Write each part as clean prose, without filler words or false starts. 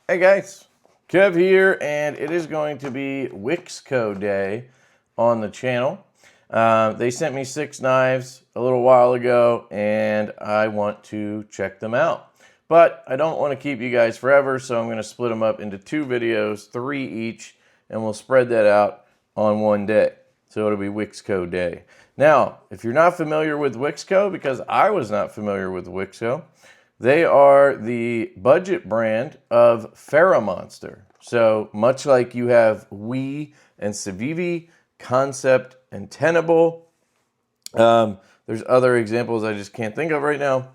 Hey guys, Kev here, and it is going to be Wixco Day on the channel. They sent me 6 knives a little while ago, and I want to check them out. But I don't want to keep you guys forever, so I'm going to split them up into 2 videos, 3 each, and we'll spread that out on one day. So it'll be Wixco Day. Now, if you're not familiar with Wixco, because I was not familiar with Wixco, they are the budget brand of Monster. So much like you have Wii and Civivi, Concept and Tenable, there's other examples I just can't think of right now.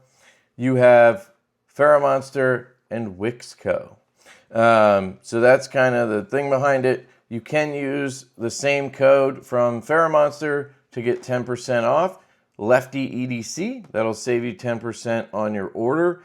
You have Monster and Wixco. So that's kind of the thing behind it. You can use the same code from Monster to get 10% off. LeftyEDC, that'll save you 10% on your order.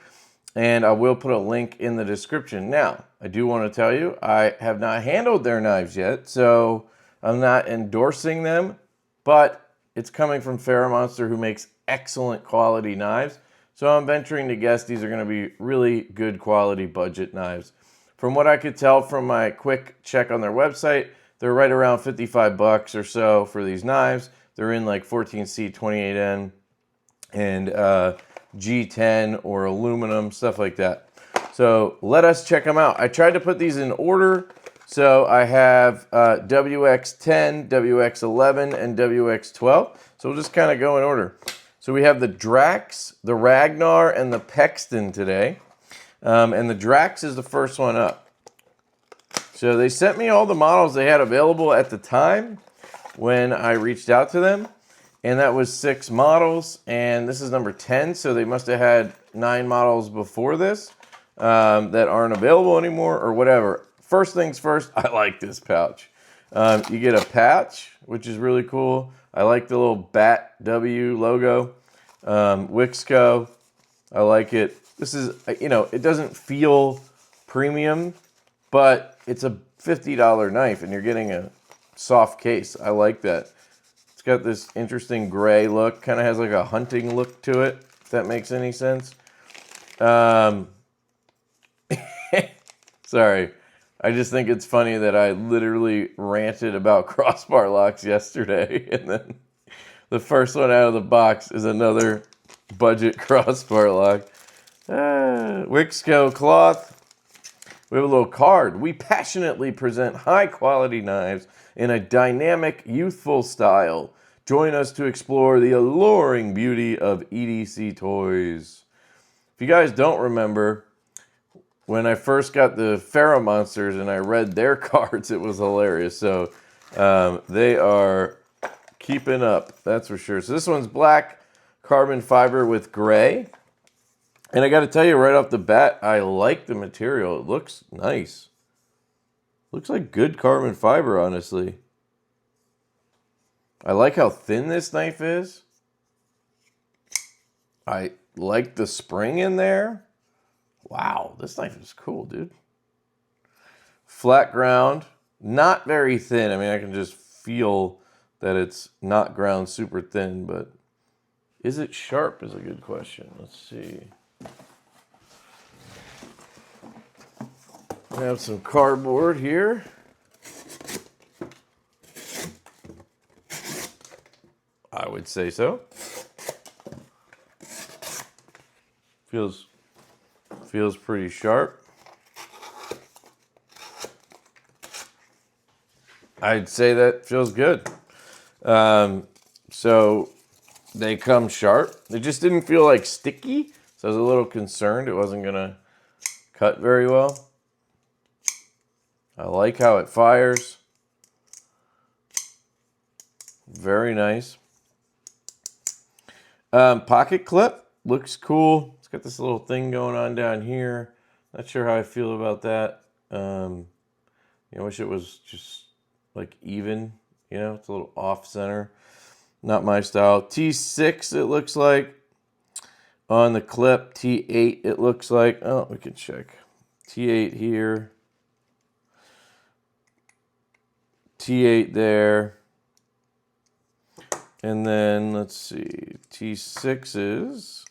And I will put a link in the description. Now, I do want to tell you, I have not handled their knives yet, so I'm not endorsing them, but it's coming from Monster, who makes excellent quality knives. So I'm venturing to guess these are going to be really good quality budget knives. From what I could tell from my quick check on their website, they're right around 55 bucks or so for these knives. They're in like 14C, 28N, and G10 or aluminum, stuff like that. So let us check them out. I tried to put these in order. So I have WX10, WX11, and WX12. So we'll just kind of go in order. So we have the Drax, the Ragnar, and the Pexston today. And the Drax is the first one up. So they sent me all the models they had available at the time when I reached out to them, and that was 6 models, and this is number 10, so they must have had 9 models before this that aren't available anymore or whatever. First things first, I like this pouch. You get a patch, which is really cool. I like the little Bat W logo. Wixco, I like it. This is, you know, it doesn't feel premium, but it's a $50 knife, and you're getting a soft case. I like that. It's got this interesting gray look. Kind of has like a hunting look to it, if that makes any sense. Sorry. I just think it's funny that I literally ranted about crossbar locks yesterday, and then the first one out of the box is another budget crossbar lock. Wixco cloth. We have a little card. We passionately present high-quality knives in a dynamic, youthful style. Join us to explore the alluring beauty of EDC toys. If you guys don't remember, when I first got the Monsters and I read their cards, it was hilarious. So they are keeping up, that's for sure. So this one's black carbon fiber with gray. And I got to tell you right off the bat, I like the material. It looks nice. Looks like good carbon fiber, honestly. I like how thin this knife is. I like the spring in there. Wow, this knife is cool, dude. Flat ground, not very thin. I mean, I can just feel that it's not ground super thin, but is it sharp is a good question. Let's see. I have some cardboard here. I would say so. Feels pretty sharp. I'd say that feels good. So they come sharp. They just didn't feel like sticky, so I was a little concerned it wasn't gonna cut very well. I like how it fires. Very nice. Pocket clip looks cool. It's got this little thing going on down here. Not sure how I feel about that. I wish it was just like even. You know, it's a little off center. Not my style. T6 it looks like. On the clip, T8 it looks like. Oh, we can check. T8 here. T8 there. And then, let's see, T6s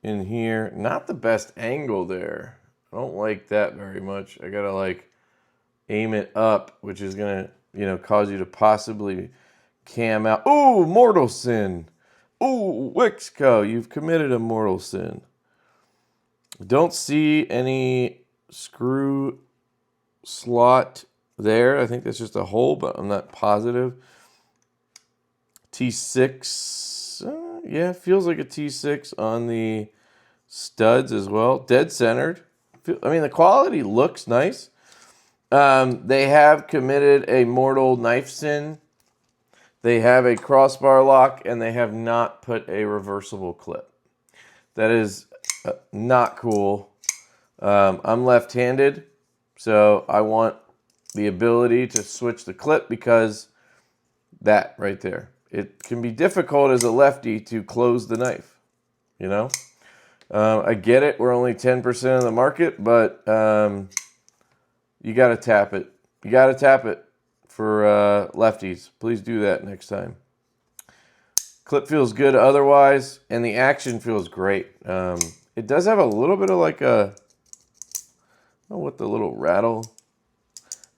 in here. Not the best angle there. I don't like that very much. I gotta like aim it up, which is gonna, you know, cause you to possibly cam out. Ooh, mortal sin. Ooh, Wixco, you've committed a mortal sin. Don't see any screw slot there. I think that's just a hole, but I'm not positive. T6, yeah, feels like a T6 on the studs as well. Dead centered. I mean, the quality looks nice. They have committed a mortal knife sin. They have a crossbar lock, and they have not put a reversible clip. That is not cool. I'm left-handed, so I want the ability to switch the clip because that right there. It can be difficult as a lefty to close the knife, you know? I get it. We're only 10% of the market, but you got to tap it. You got to tap it for lefties. Please do that next time. Clip feels good otherwise, and the action feels great. It does have a little bit of like a, I don't know what the little rattle.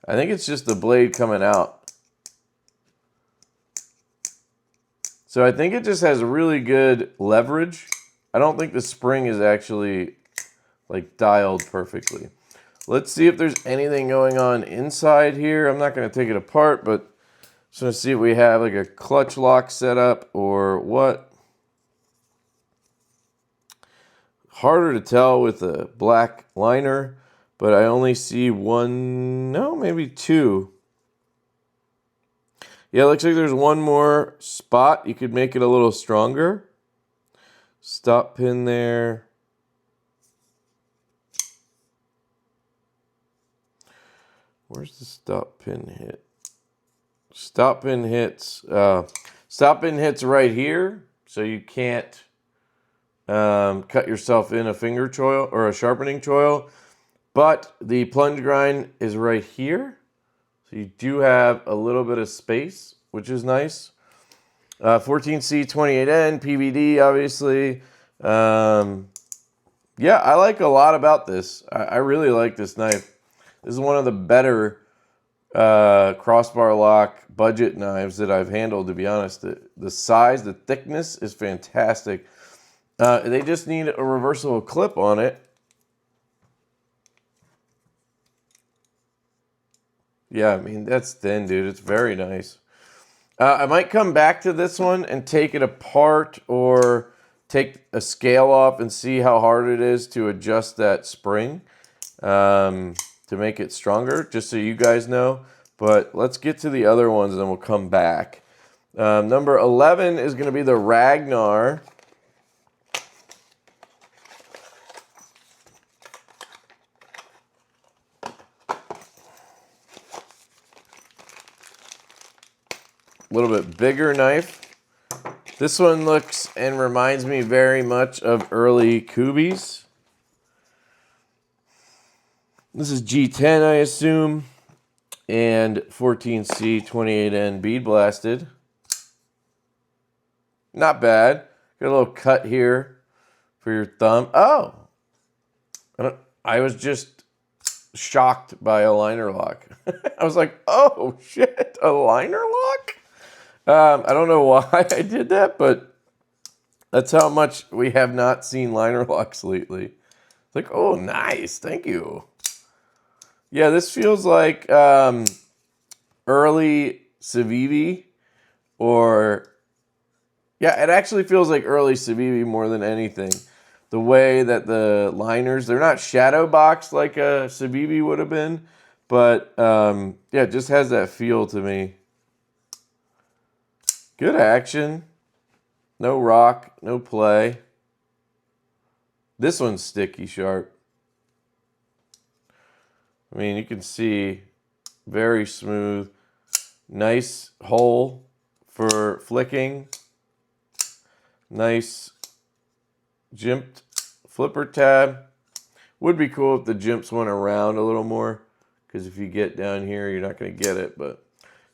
I think it's just the blade coming out. So I think it just has really good leverage. I don't think the spring is actually like dialed perfectly. Let's see if there's anything going on inside here. I'm not going to take it apart, but just going to see if we have like a clutch lock set up or what. Harder to tell with a black liner, but I only see one, no, maybe two. Yeah, it looks like there's one more spot. You could make it a little stronger. Stop pin there. Where's the stop pin hit? Stop pin hits. Stop pin hits right here, so you can't cut yourself in a finger choil or a sharpening choil. But the plunge grind is right here. So you do have a little bit of space, which is nice. 14C 28N, PVD, obviously. Yeah, I like a lot about this. I really like this knife. This is one of the better crossbar lock budget knives that I've handled, to be honest. The size, the thickness is fantastic. They just need a reversible clip on it. Yeah, I mean, that's thin, dude. It's very nice. I might come back to this one and take it apart or take a scale off and see how hard it is to adjust that spring to make it stronger, just so you guys know. But let's get to the other ones and then we'll come back. Number 11 is going to be the Ragnar. A little bit bigger knife. This one looks and reminds me very much of early Kubi's. This is G10, I assume, and 14C 28N bead blasted. Not bad. Got a little cut here for your thumb. Oh, I was just shocked by a liner lock. I was like, oh shit, a liner lock? I don't know why I did that, but that's how much we have not seen liner locks lately. It's like, oh, nice. Thank you. Yeah, this feels like early Civivi or... Yeah, it actually feels like early Civivi more than anything. The way that the liners, they're not shadow boxed like a Civivi would have been, but yeah, it just has that feel to me. Good action. No rock, no play. This one's sticky sharp. I mean, you can see very smooth. Nice hole for flicking. Nice jimped flipper tab. Would be cool if the jimps went around a little more, because if you get down here, you're not going to get it, but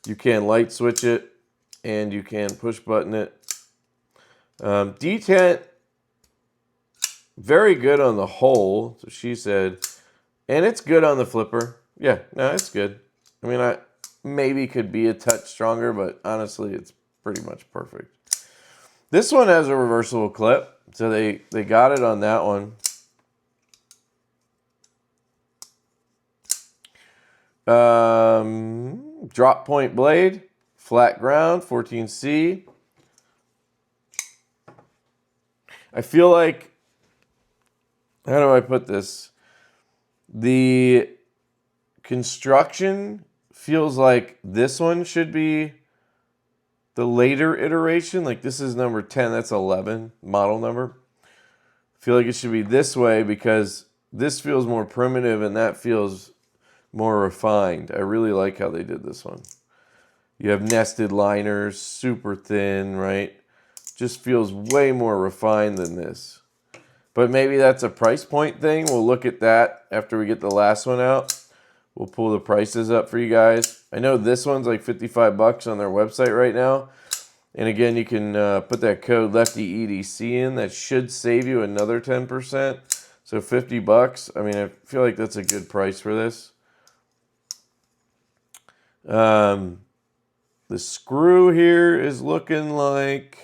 you can light switch it. And you can push button it. Detent very good on the whole, so she said, and it's good on the flipper. Yeah, no, it's good. I mean, I maybe could be a touch stronger, but honestly, it's pretty much perfect. This one has a reversible clip, so they got it on that one. Drop point blade, flat ground, 14C. I feel like, how do I put this? The construction feels like this one should be the later iteration. Like this is number 10, that's 11, model number. I feel like it should be this way because this feels more primitive and that feels more refined. I really like how they did this one. You have nested liners, super thin, right? Just feels way more refined than this. But maybe that's a price point thing. We'll look at that after we get the last one out. We'll pull the prices up for you guys. I know this one's like 55 bucks on their website right now. And again, you can put that code LeftyEDC in. That should save you another 10%. So 50 bucks. I mean, I feel like that's a good price for this. The screw here is looking like...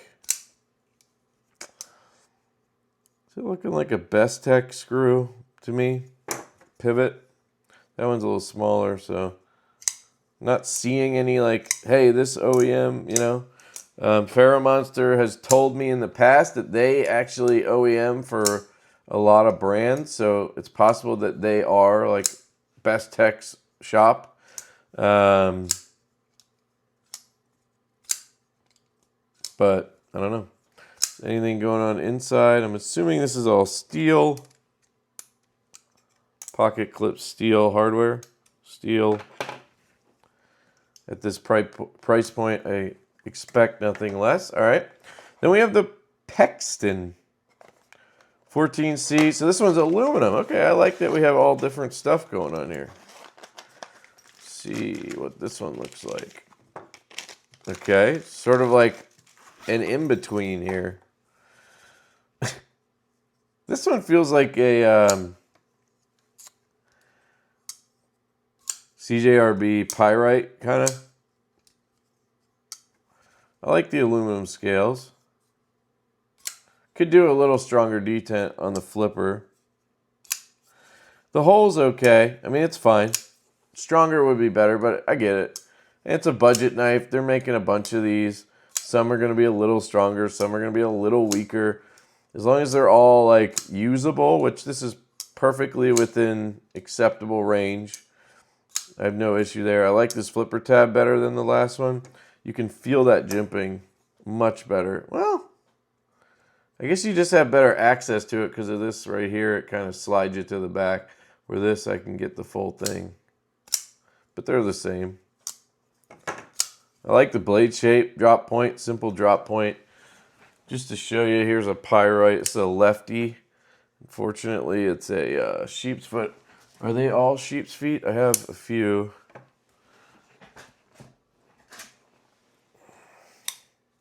Is it looking like a Best Tech screw to me? Pivot. That one's a little smaller, so I'm not seeing any like, hey, this OEM, you know. Monster has told me in the past that they actually OEM for a lot of brands, so it's possible that they are like Best Tech's shop. But I don't know. Anything going on inside? I'm assuming this is all steel. Pocket clip steel hardware. Steel. At this price point, I expect nothing less. All right. Then we have the Pexston 14C. So this one's aluminum. Okay, I like that we have all different stuff going on here. Let's see what this one looks like. Okay, sort of like an in-between here. This one feels like a CJRB pyrite kind of. I like the aluminum scales. Could do a little stronger detent on the flipper. The hole's okay. I mean, it's fine. Stronger would be better, but I get it. It's a budget knife. They're making a bunch of these. Some are going to be a little stronger. Some are going to be a little weaker. As long as they're all like usable, which this is perfectly within acceptable range. I have no issue there. I like this flipper tab better than the last one. You can feel that jimping much better. Well, I guess you just have better access to it because of this right here. It kind of slides you to the back. Where this, I can get the full thing. But they're the same. I like the blade shape, drop point, simple drop point. Just to show you, here's a pyrite. It's a lefty. Unfortunately, it's a sheep's foot. Are they all sheep's feet? I have a few.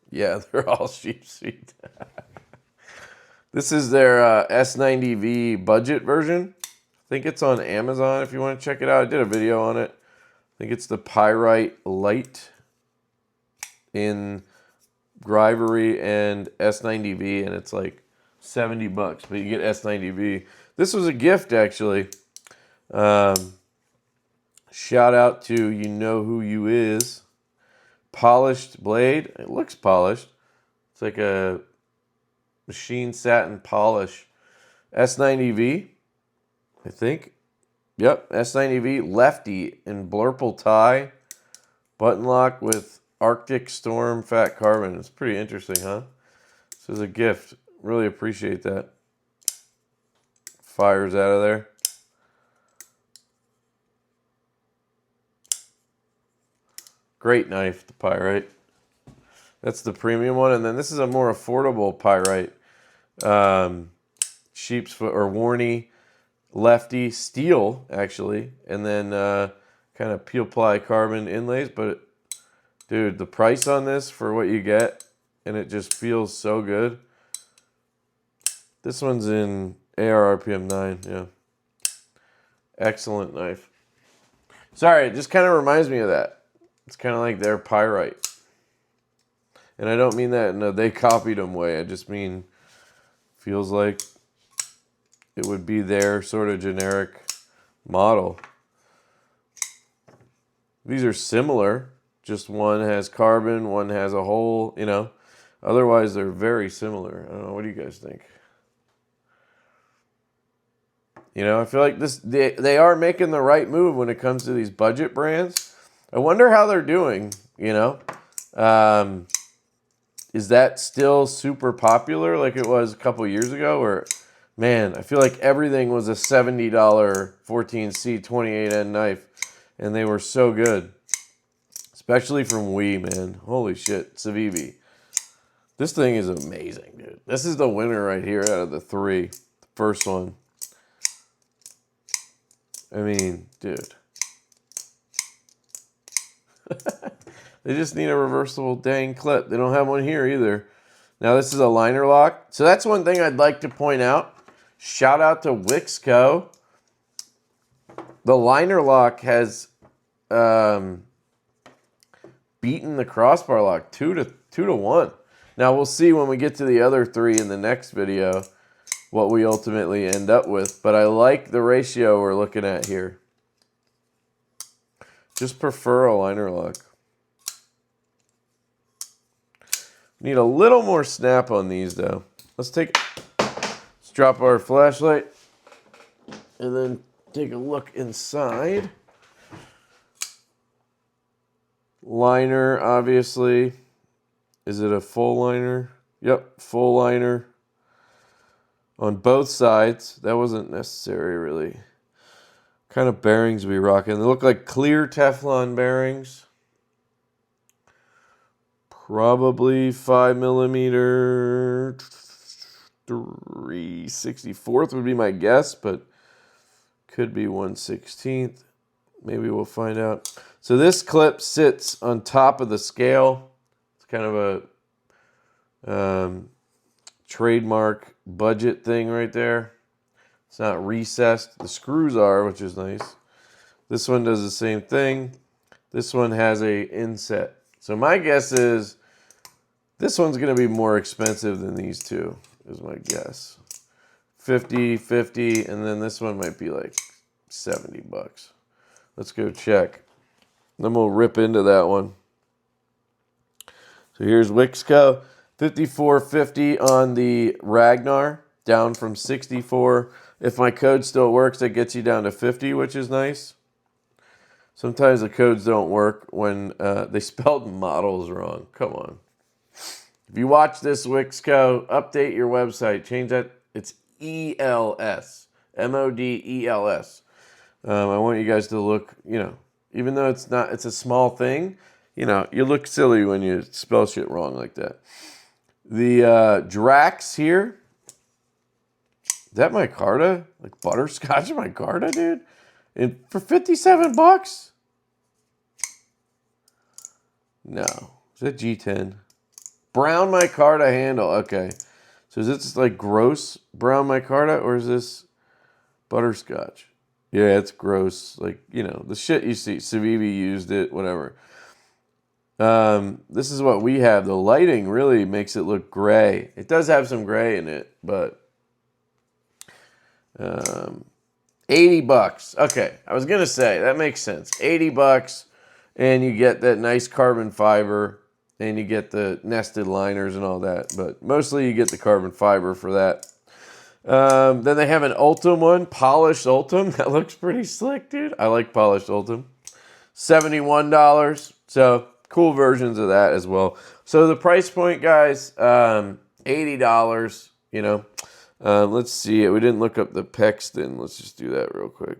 Yeah, they're all sheep's feet. This is their S90V budget version. I think it's on Amazon if you want to check it out. I did a video on it. I think it's the Pyrite Light in Grivery and S90V, and it's like 70 bucks, but you get S90V. This was a gift, actually. Shout out to You Know Who You Is. Polished blade. It looks polished. It's like a machine satin polish. S90V, I think. Yep, S90V. Lefty in Blurple tie. Button lock with Arctic Storm fat carbon. It's pretty interesting, huh? This is a gift. Really appreciate that. Fires out of there. Great knife, the Pyrite. That's the premium one. And then this is a more affordable Pyrite. Sheep's foot or Warney lefty steel, actually. And then kind of peel ply carbon inlays. But dude, the price on this for what you get, and it just feels so good. This one's in AR RPM 9, yeah. Excellent knife. Sorry, it just kind of reminds me of that. It's kind of like their pyrite. And I don't mean that in a they copied them way. I just mean feels like it would be their sort of generic model. These are similar. Just one has carbon, one has a hole, you know. Otherwise, they're very similar. I don't know. What do you guys think? You know, I feel like they are making the right move when it comes to these budget brands. I wonder how they're doing, you know. Is that still super popular like it was a couple years ago? Or, man, I feel like everything was a $70 14C 28N knife, and they were so good. Especially from Wii, man. Holy shit, Civivi. This thing is amazing, dude. This is the winner right here out of the three. The first one. I mean, dude. They just need a reversible dang clip. They don't have one here either. Now, this is a liner lock. So that's one thing I'd like to point out. Shout out to Wixco. The liner lock has beaten the crossbar lock 2 to 1. Now, we'll see when we get to the other three in the next video what we ultimately end up with. But I like the ratio we're looking at here. Just prefer a liner lock. Need a little more snap on these, though. Let's drop our flashlight and then take a look inside. Liner, obviously. Is it a full liner? Yep, full liner. On both sides. That wasn't necessary, really. What kind of bearings we rocking? They look like clear Teflon bearings. Probably 5mm 3/64 would be my guess, but could be 1/16. Maybe we'll find out. So this clip sits on top of the scale. It's kind of a trademark budget thing right there. It's not recessed. The screws are, which is nice. This one does the same thing. This one has a inset. So my guess is this one's going to be more expensive than these two, is my guess. 50, 50, and then this one might be like 70 bucks. Let's go check. Then we'll rip into that one. So here's Wixco. $54.50 on the Ragnar, down from $64. If my code still works, that gets you down to $50, which is nice. Sometimes the codes don't work when they spelled models wrong. Come on. If you watch this, Wixco, update your website. Change that. It's ELS. MODELS. I want you guys to look, you know, even though it's a small thing, you know, you look silly when you spell shit wrong like that. The Drax here. Is that micarta? Like butterscotch micarta, dude? And for 57 bucks? No. Is that G10? Brown micarta handle. Okay. So is this like gross brown micarta or is this butterscotch? Yeah, it's gross. Like, you know, the shit you see. Civivi used it, whatever. This is what we have. The lighting really makes it look gray. It does have some gray in it, but 80 bucks. Okay, I was gonna say that makes sense. 80 bucks, and you get that nice carbon fiber, and you get the nested liners and all that. But mostly you get the carbon fiber for that. Then they have an Ultim one, polished Ultim. That looks pretty slick, dude. I like polished Ultim. $71. So cool versions of that as well. So the price point, guys, $80. You know. Let's see it. We didn't look up the Pexston. Let's just do that real quick.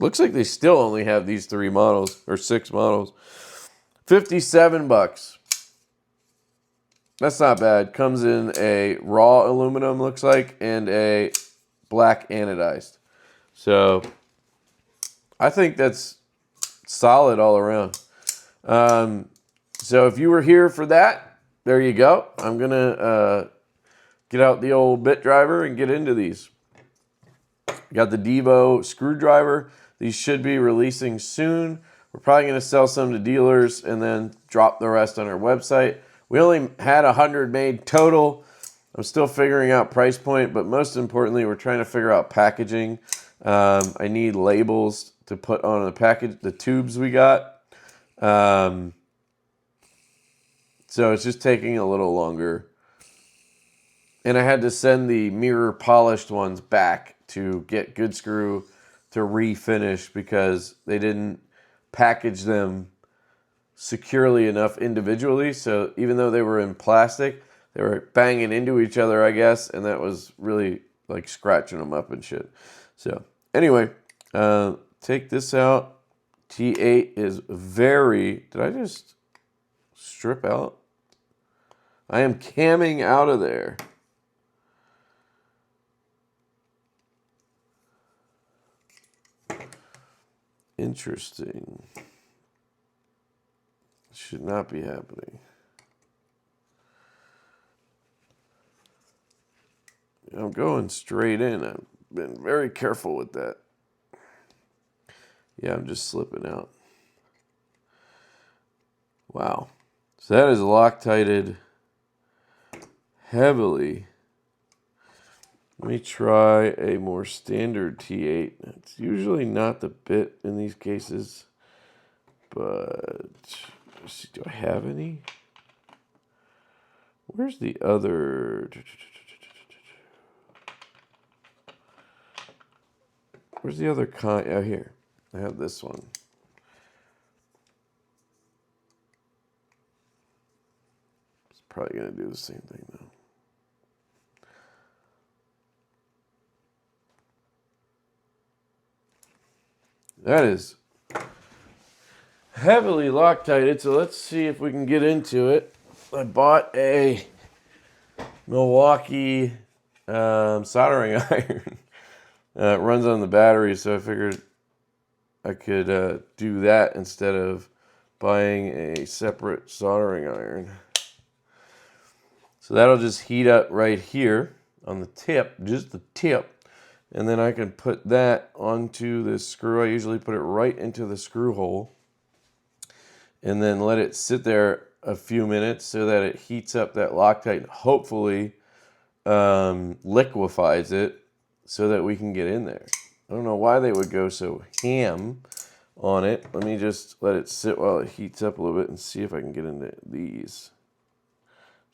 Looks like they still only have these 3 models or 6 models. 57 bucks. That's not bad. Comes in a raw aluminum, looks like, and a black anodized. So I think that's solid all around. So if you were here for that, there you go. I'm gonna get out the old bit driver and get into these. Got the Divo screwdriver. These should be releasing soon. We're probably going to sell some to dealers and then drop the rest on our website. We only had 100 made total. I'm still figuring out price point, but most importantly, we're trying to figure out packaging. I need labels to put on the package, the tubes we got. So it's just taking a little longer. And I had to send the mirror polished ones back to get Good Screw to refinish because they didn't package them securely enough individually. So even though they were in plastic, they were banging into each other, I guess. And that was really like scratching them up and shit. So anyway, take this out. T8 is very, did I just strip out? I am camming out of there. Interesting. Should not be happening. I'm going straight in. I've been very careful with that. Yeah, I'm just slipping out. Wow. So that is Loctited heavily. Let me try a more standard T8. It's usually not the bit in these cases, but let's see, do I have any? Where's the other? Where's the other kind? Oh, here. I have this one. It's probably going to do the same thing, though. That is heavily Loctited, so let's see if we can get into it. I bought a Milwaukee soldering iron. It runs on the battery, so I figured I could do that instead of buying a separate soldering iron. So that'll just heat up right here on the tip, just the tip. And then I can put that onto this screw. I usually put it right into the screw hole. And then let it sit there a few minutes so that it heats up that Loctite and hopefully liquefies it so that we can get in there. I don't know why they would go so ham on it. Let me just let it sit while it heats up a little bit and see if I can get into these.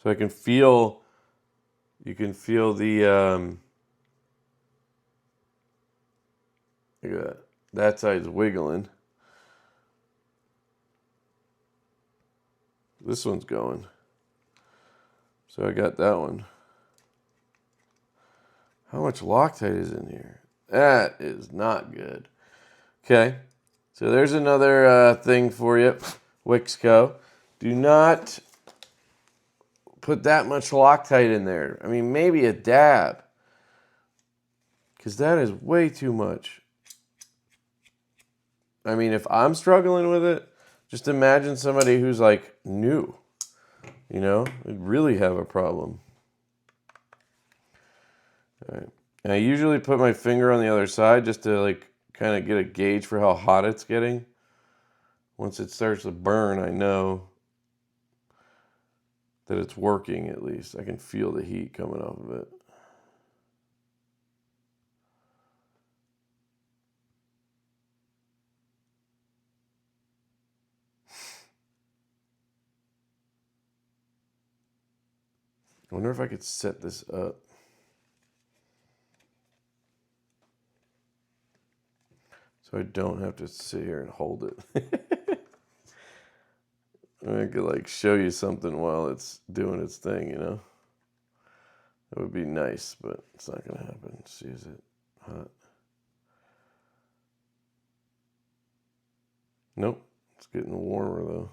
So I can feel, you can feel the, that side's wiggling. This one's going. So I got that one. How much Loctite is in here? That is not good. Okay. So there's another thing for you. Wixco. Do not put that much Loctite in there. I mean, maybe a dab. Because that is way too much. I mean, if I'm struggling with it, just imagine somebody who's like new. You know, they'd really have a problem. All right. And I usually put my finger on the other side just to like kind of get a gauge for how hot it's getting. Once it starts to burn, I know that it's working at least. I can feel the heat coming off of it. I wonder if I could set this up. So I don't have to sit here and hold it. I could like show you something while it's doing its thing, you know? That would be nice, but it's not going to happen. See, is it hot? Nope. It's getting warmer though.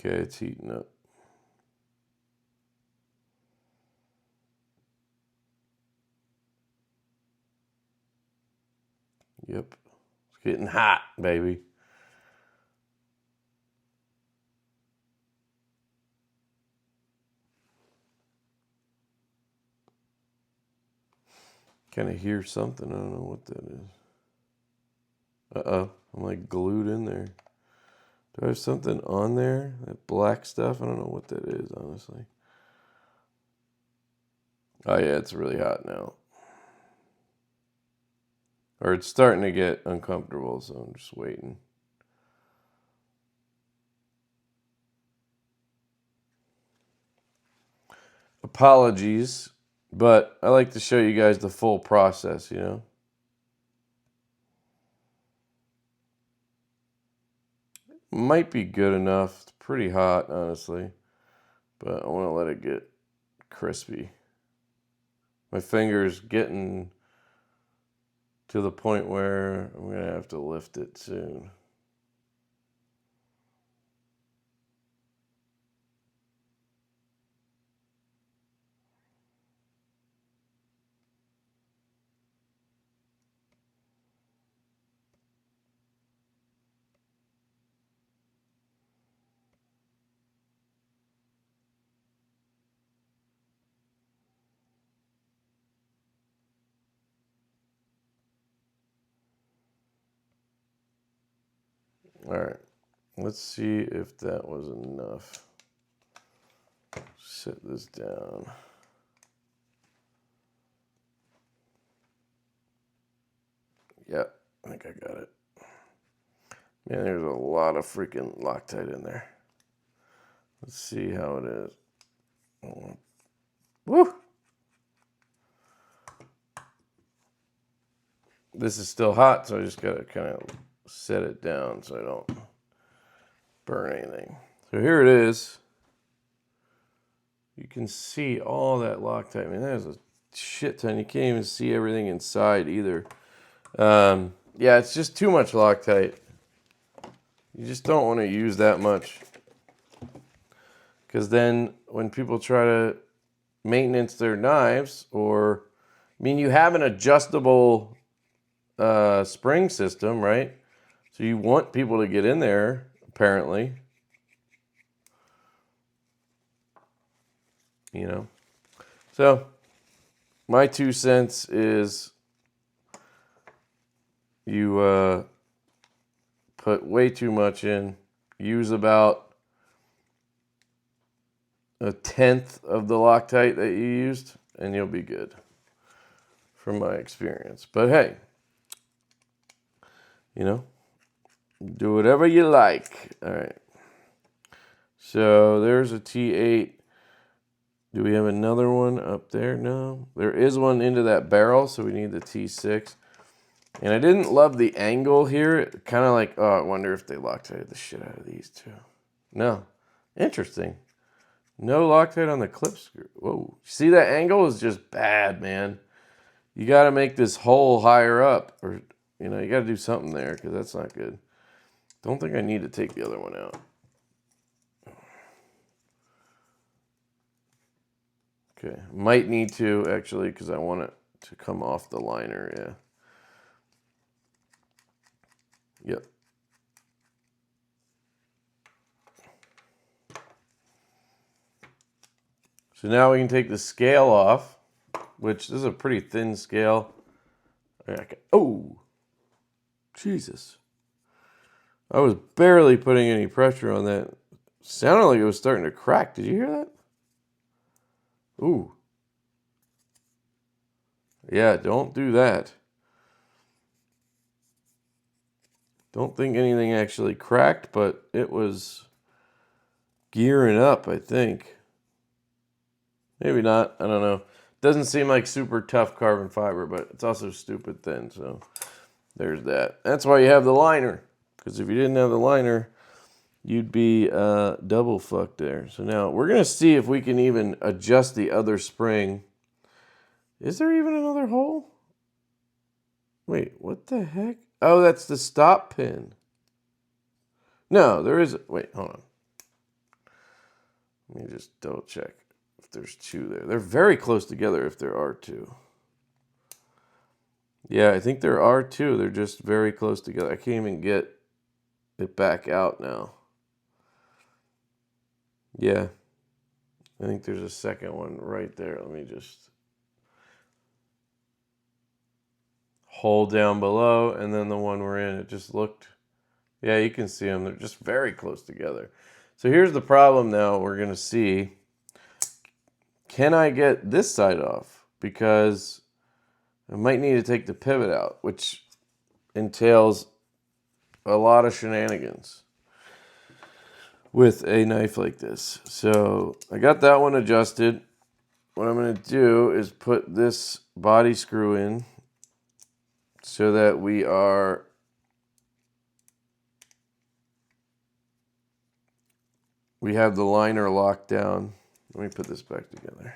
Okay, it's heating up. Yep. It's getting hot, baby. Kind of hear something. I don't know what that is. Uh-oh. I'm like glued in there. Do I have something on there? That black stuff? I don't know what that is, honestly. Oh, yeah, it's really hot now. Or it's starting to get uncomfortable, so I'm just waiting. Apologies, but I like to show you guys the full process, you know? Might be good enough. It's pretty hot, honestly. But I want to let it get crispy. My finger's getting to the point where I'm going to have to lift it soon. All right, let's see if that was enough. Set this down. Yep, I think I got it. Man, there's a lot of freaking Loctite in there. Let's see how it is. Woo! This is still hot, so I just gotta kind of set it down so I don't burn anything. So here it is. You can see all that Loctite. I mean, there's a shit ton. You can't even see everything inside either. Yeah, it's just too much Loctite. You just don't want to use that much. Because then when people try to maintenance their knives, or, I mean, you have an adjustable spring system, right? So you want people to get in there, apparently. You know? So, my 2 cents is you put way too much in. Use about 1/10 of the Loctite that you used, and you'll be good, from my experience. But hey, you know, do whatever you like. All right. So there's a T8. Do we have another one up there? No. There is one into that barrel, so we need the T6. And I didn't love the angle here. Kind of like, oh, I wonder if they Loctited the shit out of these two. No. Interesting. No Loctite on the clip screw. Whoa. See, that angle is just bad, man. You got to make this hole higher up. Or, you know, you got to do something there because that's not good. Don't think I need to take the other one out. Okay. Might need to, actually, because I want it to come off the liner, yeah. Yep. So now we can take the scale off, which this is a pretty thin scale. Oh, Jesus. I was barely putting any pressure on that. Sounded like it was starting to crack. Did you hear that? Ooh. Yeah, don't do that. Don't think anything actually cracked, but it was gearing up, I think. Maybe not. I don't know. Doesn't seem like super tough carbon fiber, but it's also stupid thin, so there's that. That's why you have the liner, because if you didn't have the liner, you'd be double fucked there. So now we're going to see if we can even adjust the other spring. Is there even another hole? Wait, what the heck? Oh, that's the stop pin. No, there isn't. Wait, hold on. Let me just double check if there's two there. They're very close together if there are two. Yeah, I think there are two. They're just very close together. I can't even get it back out now. Yeah. I think there's a second one right there. Let me just hold down below, and then the one we're in, it just looked, yeah, you can see them. They're just very close together. So here's the problem now we're going to see. Can I get this side off? Because I might need to take the pivot out, which entails a lot of shenanigans with a knife like this. So I got that one adjusted. What I'm going to do is put this body screw in so that we have the liner locked down. Let me put this back together.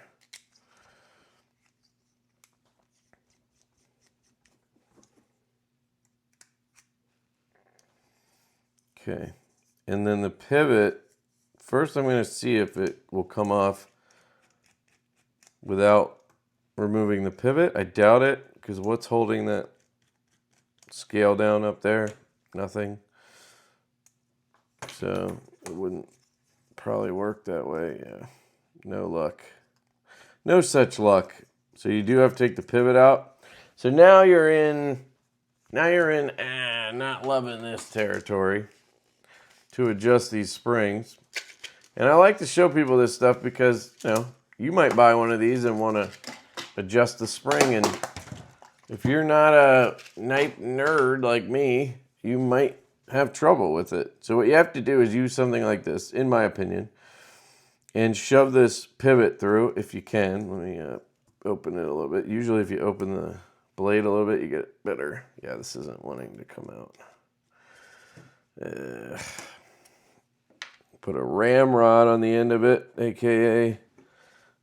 Okay, and then the pivot, first I'm going to see if it will come off without removing the pivot. I doubt it, because what's holding that scale down up there? Nothing. So it wouldn't probably work that way. Yeah, no luck. No such luck. So you do have to take the pivot out. So now you're in not loving this territory to adjust these springs. And I like to show people this stuff because, you know, you might buy one of these and want to adjust the spring, and if you're not a knife nerd like me, you might have trouble with it. So what you have to do is use something like this, in my opinion, and shove this pivot through if you can. Let me open it a little bit. Usually if you open the blade a little bit, you get better. Yeah, this isn't wanting to come out. Put a ramrod on the end of it, aka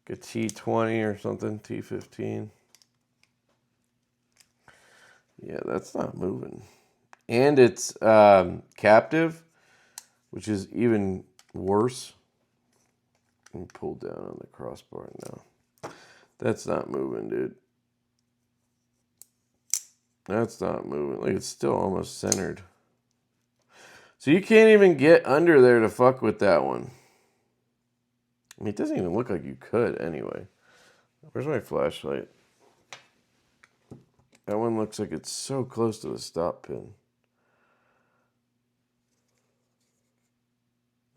a T20 or something, T15. Yeah, that's not moving. And it's captive, which is even worse. Let me pull down on the crossbar now. That's not moving, dude. That's not moving. Like, it's still almost centered. So you can't even get under there to fuck with that one. I mean, it doesn't even look like you could anyway. Where's my flashlight? That one looks like it's so close to the stop pin.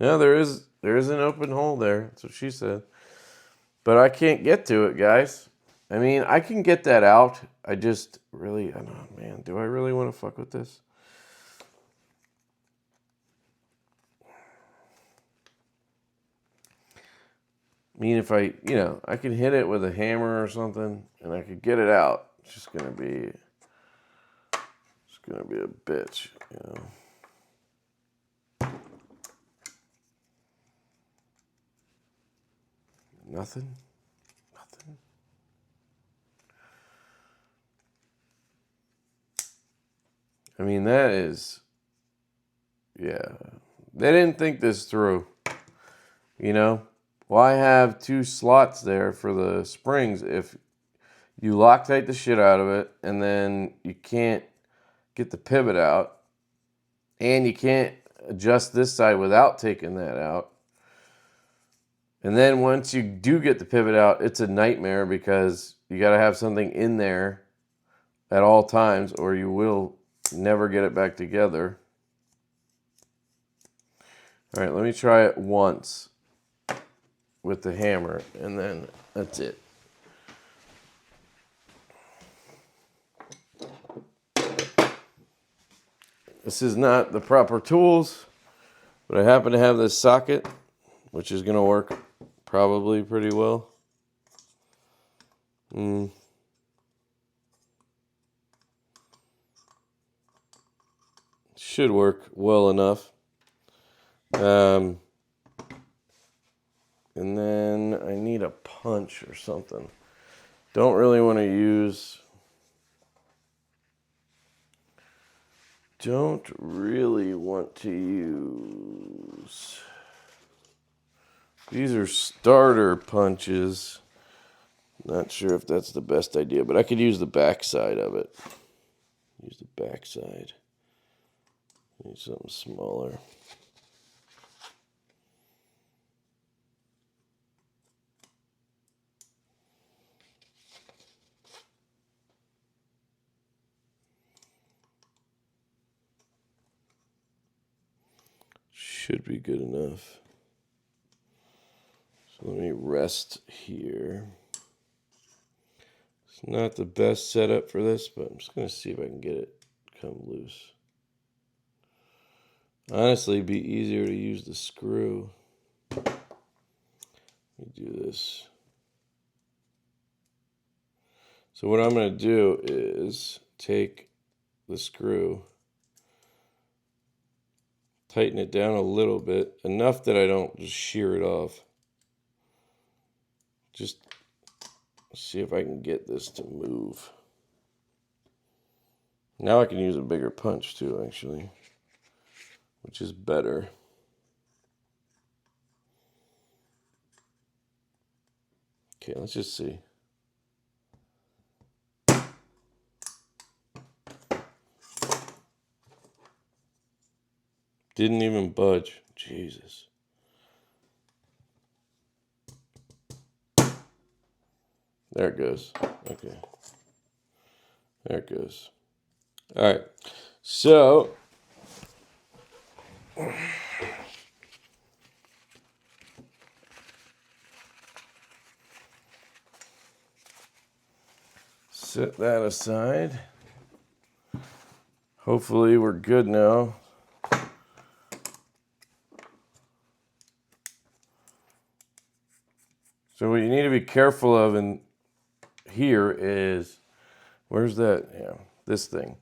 Yeah, there is an open hole there. That's what she said. But I can't get to it, guys. I mean, I can get that out. I just really, I don't know, man. Do I really want to fuck with this? I mean, if I, you know, I can hit it with a hammer or something, and I could get it out. It's just gonna be a bitch, you know. Nothing. I mean, that is, yeah. They didn't think this through, you know. Why have two slots there for the springs if you Loctite the shit out of it and then you can't get the pivot out and you can't adjust this side without taking that out? And then once you do get the pivot out, it's a nightmare because you got to have something in there at all times or you will never get it back together. All right, let me try it once with the hammer, and then that's it. This is not the proper tools, but I happen to have this socket, which is going to work probably pretty well. Should work well enough. And then I need a punch or something. Don't really want to use These are starter punches. Not sure if that's the best idea, but I could use the back side of it. Use the back side. Need something smaller. Should be good enough. So let me rest here. It's not the best setup for this, but I'm just going to see if I can get it to come loose. Honestly, it'd be easier to use the screw. Let me do this. So what I'm going to do is take the screw, tighten it down a little bit, enough that I don't just shear it off. Just see if I can get this to move. Now I can use a bigger punch too, actually, which is better. Okay, let's just see. Didn't even budge. Jesus. There it goes. Okay. There it goes. All right. So set that aside. Hopefully we're good now. So what you need to be careful of in here is, where's that? Yeah, this thing.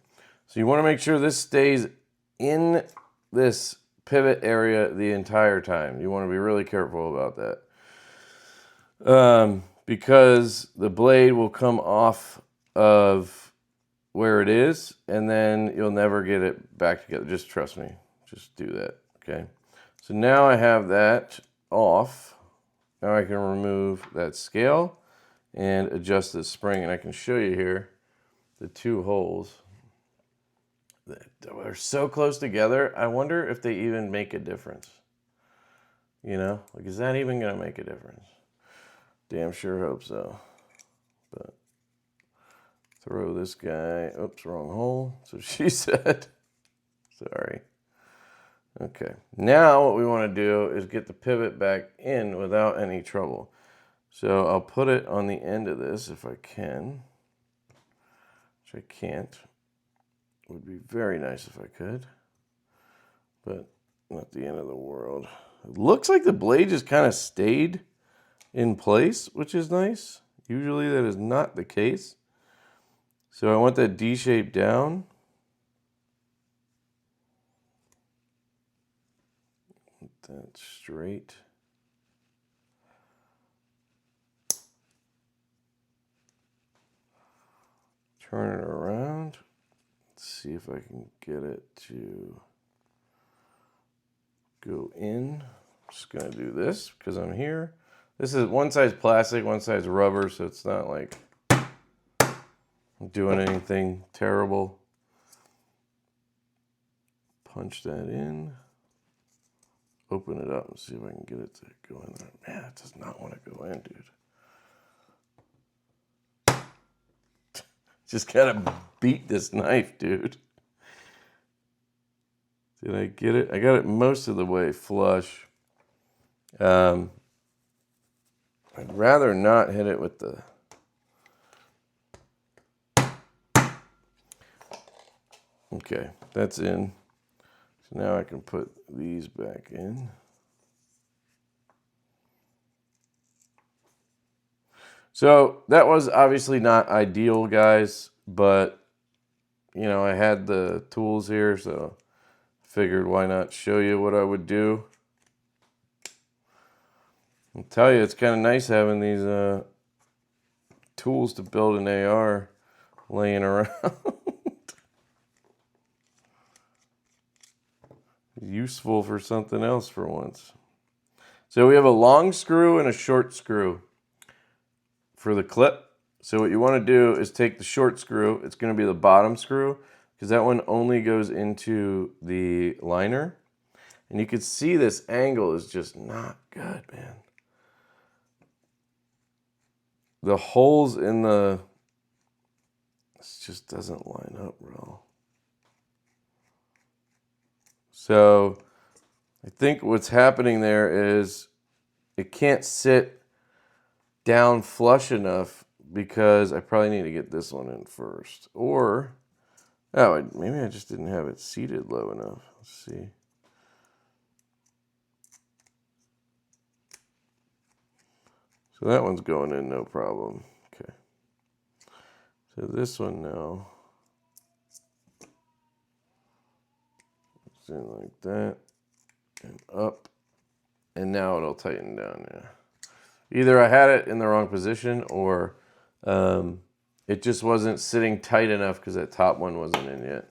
So you want to make sure this stays in this pivot area the entire time. You want to be really careful about that. Because the blade will come off of where it is, and then you'll never get it back together. Just trust me. Just do that, okay? So now I have that off. Now I can remove that scale and adjust this spring, and I can show you here the two holes that are so close together. I wonder if they even make a difference. You know, like, is that even going to make a difference? Damn sure hope so. But throw this guy, oops, wrong hole. So she said, sorry. Okay, now what we want to do is get the pivot back in without any trouble. So I'll put it on the end of this if I can, which I can't. It would be very nice if I could, but not the end of the world. It looks like the blade just kind of stayed in place, which is nice. Usually that is not the case. So I want that D shape down. That straight. Turn it around. Let's see if I can get it to go in. I'm just gonna do this because I'm here. This is one side's plastic, one side's rubber, so it's not like I'm doing anything terrible. Punch that in. Open it up and see if I can get it to go in there. Man, it does not want to go in, dude. Just gotta beat this knife, dude. Did I get it? I got it most of the way flush. I'd rather not hit it with the... Okay, that's in. So now I can put these back in. So that was obviously not ideal, guys, but you know, I had the tools here, so I figured why not show you what I would do. I'll tell you, it's kind of nice having these tools to build an AR laying around. Useful for something else for once. So we have a long screw and a short screw for the clip. So what you want to do is take the short screw. It's going to be the bottom screw because that one only goes into the liner. And you can see this angle is just not good, man. The holes in the... This just doesn't line up real. So I think what's happening there is it can't sit down flush enough because I probably need to get this one in first. Or, oh, maybe I just didn't have it seated low enough. Let's see. So that one's going in no problem. Okay. So this one now. It's in like that. And up. And now it'll tighten down, yeah. Either I had it in the wrong position or it just wasn't sitting tight enough because that top one wasn't in yet.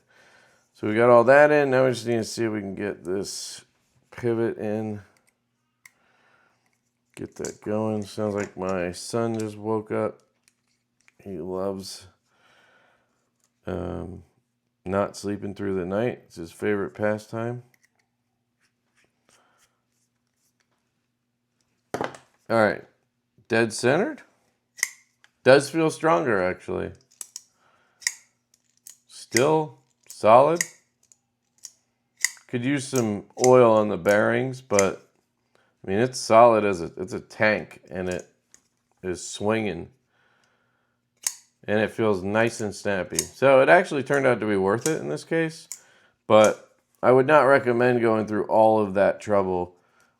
So we got all that in. Now we just need to see if we can get this pivot in. Get that going. Sounds like my son just woke up. He loves not sleeping through the night. It's his favorite pastime. All right, dead centered. Does feel stronger, actually. Still solid. Could use some oil on the bearings, but I mean, it's solid as it's a tank, and it is swinging. And it feels nice and snappy. So it actually turned out to be worth it in this case, but I would not recommend going through all of that trouble,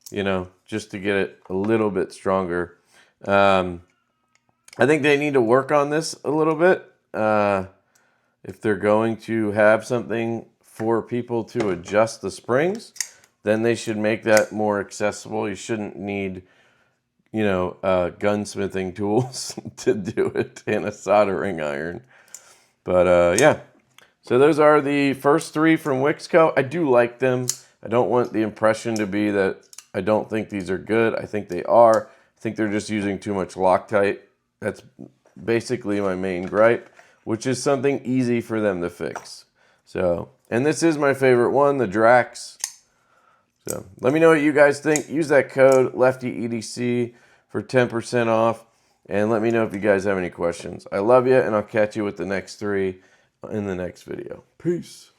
you know, just to get it a little bit stronger. I think they need to work on this a little bit. If they're going to have something for people to adjust the springs, then they should make that more accessible. You shouldn't need, you know, gunsmithing tools to do it and a soldering iron. But yeah, so those are the first three from Wixco. I do like them. I don't want the impression to be that I don't think these are good. I think they are. I think they're just using too much Loctite. That's basically my main gripe, which is something easy for them to fix. So, and this is my favorite one, the Drax. So let me know what you guys think. Use that code LeftyEDC for 10% off. And let me know if you guys have any questions. I love you, and I'll catch you with the next three in the next video. Peace.